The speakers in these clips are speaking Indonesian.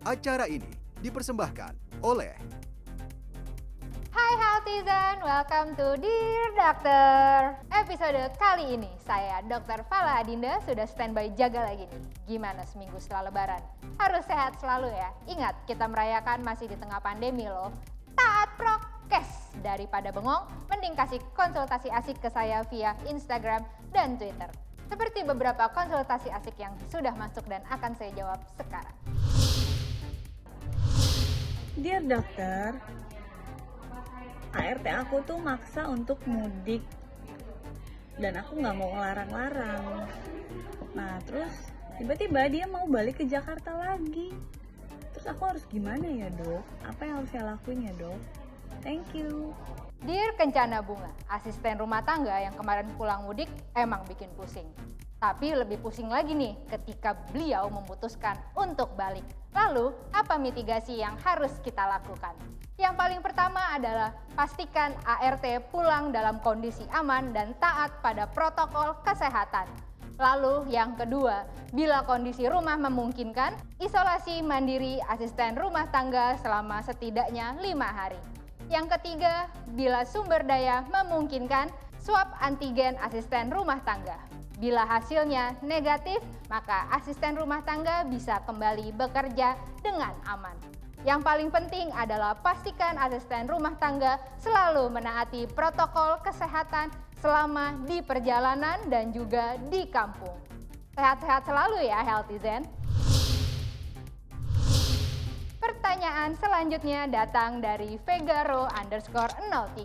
Acara ini dipersembahkan oleh Hai Healthizen, welcome to Dear Doctor. Episode kali ini saya Dr. Fala Adinda sudah standby jaga lagi nih. Gimana seminggu setelah lebaran? Harus sehat selalu ya. Ingat, kita merayakan masih di tengah pandemi loh. Taat prokes, daripada bengong, mending kasih konsultasi asik ke saya via Instagram dan Twitter. Seperti beberapa konsultasi asik yang sudah masuk dan akan saya jawab sekarang. Dear dokter, ART aku tuh maksa untuk mudik dan aku nggak mau ngelarang-larang. Nah terus tiba-tiba dia mau balik ke Jakarta lagi. Terus aku harus gimana ya dok? Apa yang harus saya lakuin ya dok? Thank you. Dear Kencana Bunga, asisten rumah tangga yang kemarin pulang mudik emang bikin pusing. Tapi lebih pusing lagi nih ketika beliau memutuskan untuk balik. Lalu, apa mitigasi yang harus kita lakukan? Yang paling pertama adalah pastikan ART pulang dalam kondisi aman dan taat pada protokol kesehatan. Lalu yang kedua, bila kondisi rumah memungkinkan, isolasi mandiri asisten rumah tangga selama setidaknya 5 hari. Yang ketiga, bila sumber daya memungkinkan, swab antigen asisten rumah tangga. Bila hasilnya negatif, maka asisten rumah tangga bisa kembali bekerja dengan aman. Yang paling penting adalah pastikan asisten rumah tangga selalu menaati protokol kesehatan selama di perjalanan dan juga di kampung. Sehat-sehat selalu ya Healthizen. Pertanyaan selanjutnya datang dari Vegaro_03.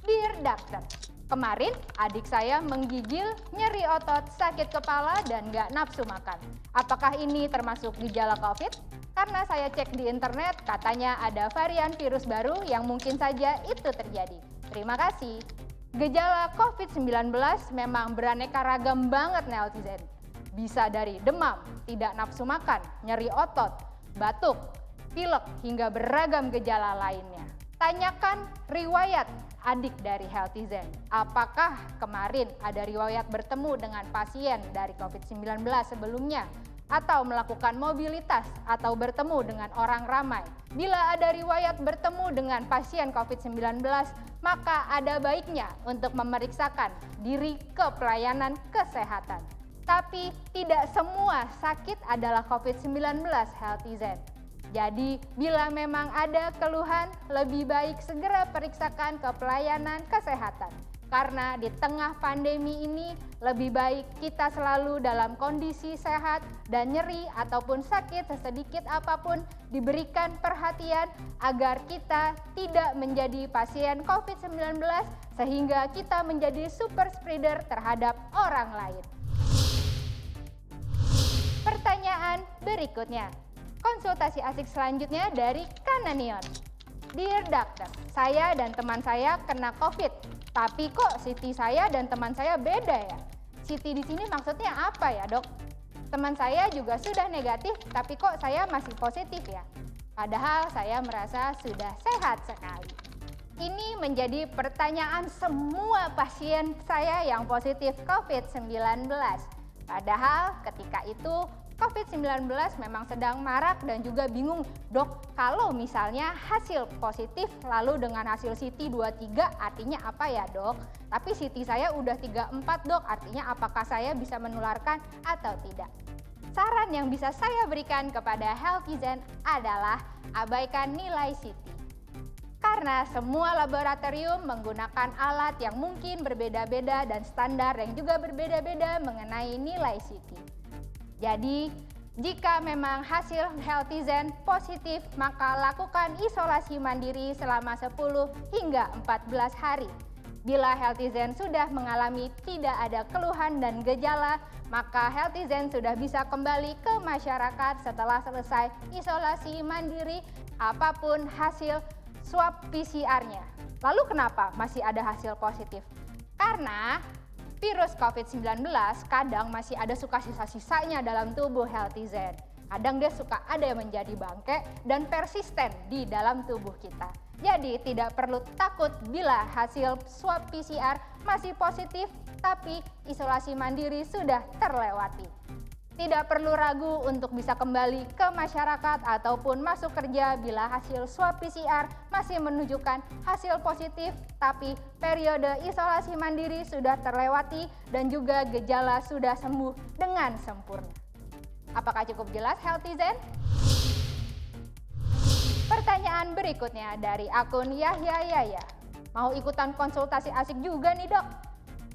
Dear Doctor, kemarin adik saya menggigil, nyeri otot, sakit kepala, dan gak nafsu makan. Apakah ini termasuk gejala COVID? Karena saya cek di internet, katanya ada varian virus baru yang mungkin saja itu terjadi. Terima kasih. Gejala COVID-19 memang beraneka ragam banget netizen. Bisa dari demam, tidak nafsu makan, nyeri otot, batuk, pilek, hingga beragam gejala lainnya. Tanyakan riwayat adik dari Healthizen. Apakah kemarin ada riwayat bertemu dengan pasien dari COVID-19 sebelumnya? Atau melakukan mobilitas atau bertemu dengan orang ramai. Bila ada riwayat bertemu dengan pasien COVID-19, maka ada baiknya untuk memeriksakan diri ke pelayanan kesehatan. Tapi tidak semua sakit adalah COVID-19 Healthizen. Jadi, bila memang ada keluhan, lebih baik segera periksakan ke pelayanan kesehatan. Karena di tengah pandemi ini, lebih baik kita selalu dalam kondisi sehat dan nyeri ataupun sakit sesedikit apapun diberikan perhatian agar kita tidak menjadi pasien COVID-19 sehingga kita menjadi super spreader terhadap orang lain. Pertanyaan berikutnya. Konsultasi asik selanjutnya dari Kananion. Dear Doctor, saya dan teman saya kena COVID, tapi kok CT saya dan teman saya beda ya? CT di sini maksudnya apa ya dok? Teman saya juga sudah negatif, tapi kok saya masih positif ya? Padahal saya merasa sudah sehat sekali. Ini menjadi pertanyaan semua pasien saya yang positif COVID-19. Padahal ketika itu COVID-19 memang sedang marak dan juga bingung, dok, kalau misalnya hasil positif lalu dengan hasil CT 23 artinya apa ya dok? Tapi CT saya udah 34 dok, artinya apakah saya bisa menularkan atau tidak? Saran yang bisa saya berikan kepada Healthizen adalah abaikan nilai CT. Karena semua laboratorium menggunakan alat yang mungkin berbeda-beda dan standar yang juga berbeda-beda mengenai nilai CT. Jadi, jika memang hasil Healthizen positif, maka lakukan isolasi mandiri selama 10 hingga 14 hari. Bila Healthizen sudah mengalami tidak ada keluhan dan gejala, maka Healthizen sudah bisa kembali ke masyarakat setelah selesai isolasi mandiri apapun hasil swab PCR-nya. Lalu kenapa masih ada hasil positif? Karena virus COVID-19 kadang masih ada suka sisa-sisanya dalam tubuh Healthizen. Kadang dia suka ada yang menjadi bangke dan persisten di dalam tubuh kita. Jadi tidak perlu takut bila hasil swab PCR masih positif tapi isolasi mandiri sudah terlewati. Tidak perlu ragu untuk bisa kembali ke masyarakat ataupun masuk kerja bila hasil swab PCR masih menunjukkan hasil positif, tapi periode isolasi mandiri sudah terlewati dan juga gejala sudah sembuh dengan sempurna. Apakah cukup jelas, Healthyzen? Pertanyaan berikutnya dari akun Yahya Yaya. Mau ikutan konsultasi asik juga nih, Dok?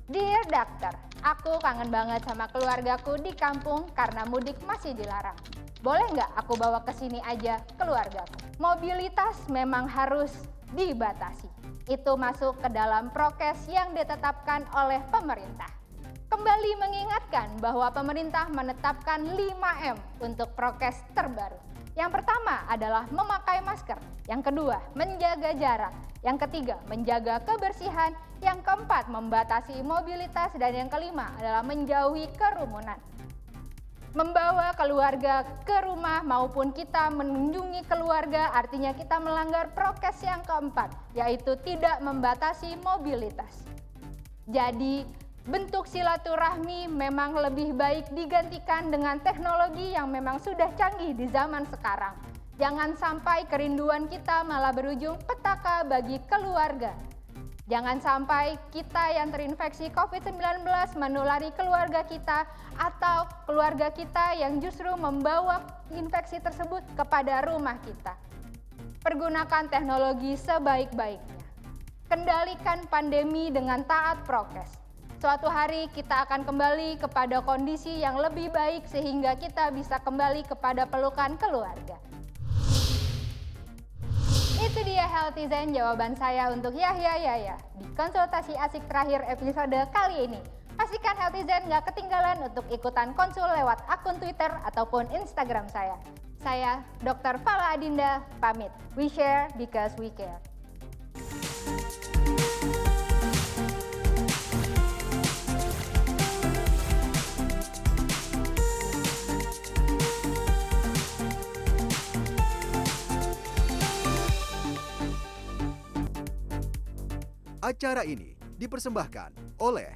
Dear Doctor, aku kangen banget sama keluargaku di kampung karena mudik masih dilarang. Boleh nggak aku bawa ke sini aja keluargaku? Mobilitas memang harus dibatasi. Itu masuk ke dalam prokes yang ditetapkan oleh pemerintah. Kembali mengingatkan bahwa pemerintah menetapkan 5M untuk prokes terbaru. Yang pertama adalah memakai masker, yang kedua menjaga jarak, yang ketiga menjaga kebersihan, yang keempat membatasi mobilitas, dan yang kelima adalah menjauhi kerumunan. Membawa keluarga ke rumah maupun kita mengunjungi keluarga artinya kita melanggar prokes yang keempat, yaitu tidak membatasi mobilitas. Jadi bentuk silaturahmi memang lebih baik digantikan dengan teknologi yang memang sudah canggih di zaman sekarang. Jangan sampai kerinduan kita malah berujung petaka bagi keluarga. Jangan sampai kita yang terinfeksi COVID-19 menulari keluarga kita atau keluarga kita yang justru membawa infeksi tersebut kepada rumah kita. Pergunakan teknologi sebaik-baiknya. Kendalikan pandemi dengan taat prokes. Suatu hari kita akan kembali kepada kondisi yang lebih baik sehingga kita bisa kembali kepada pelukan keluarga. Itu dia Healthyzen jawaban saya untuk Yahya Yaya di konsultasi asik terakhir episode kali ini. Pastikan Healthyzen nggak ketinggalan untuk ikutan konsul lewat akun Twitter ataupun Instagram saya. Saya Dr. Fala Adinda pamit. We share because we care. Acara ini dipersembahkan oleh